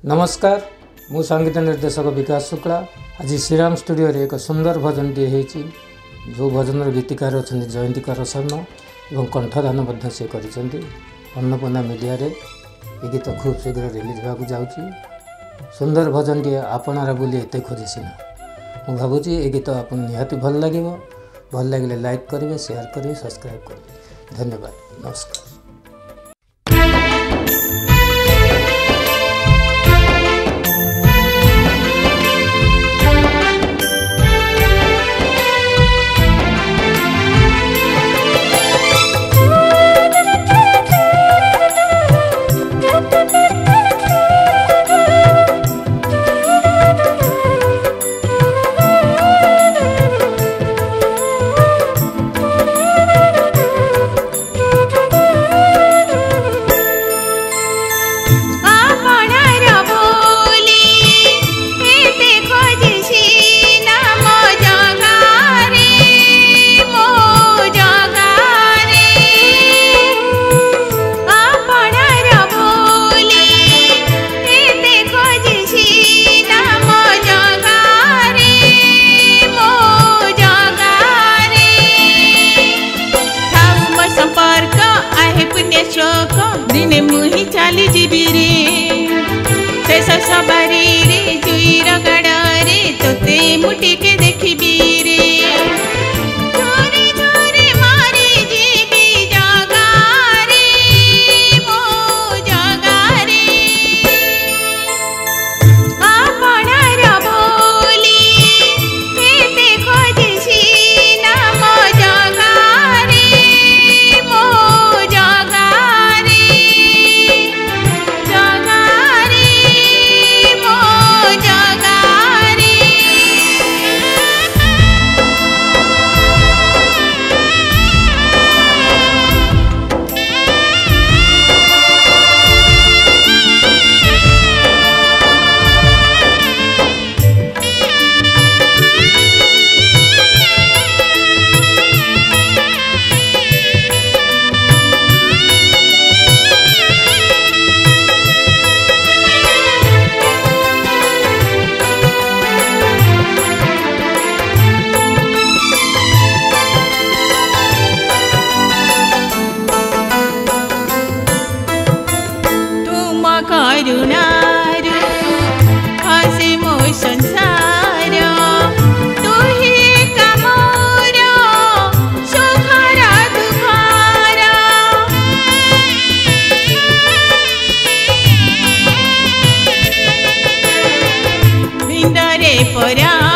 नमस्कार मु संगीत निर्देशक विकास शुक्ला आज श्रीराम स्टूडियो रे एक सुंदर भजन टी है जो भजन गीतिकार अच्छा जयंतिकर शर्मा और कंठदान से अन्नपूर्णा मीडिया रे ये गीत खूब शीघ्र रिलीज होगा जाऊँगी सुंदर भजन टी आपणार बोली एत खोजे सीना मुझे भावुँ ये गीत आप निहाती भल लगे लाइक करेंगे शेयर करेंगे सब्सक्राइब करेंगे धन्यवाद नमस्कार। दिने मुही चाली जीवी रे शेष सवारी रे जुईर गाड़ रे तोते मुटिके देखी रे झोरे झोरे मारी जीवी जगा रे मो जगा रे आपणार बोली एते खोजेसी ना मो जगा रे मो जगा करुणारू हसे मो संसार तू ही कामर सुखर दुखर भिंडरे परा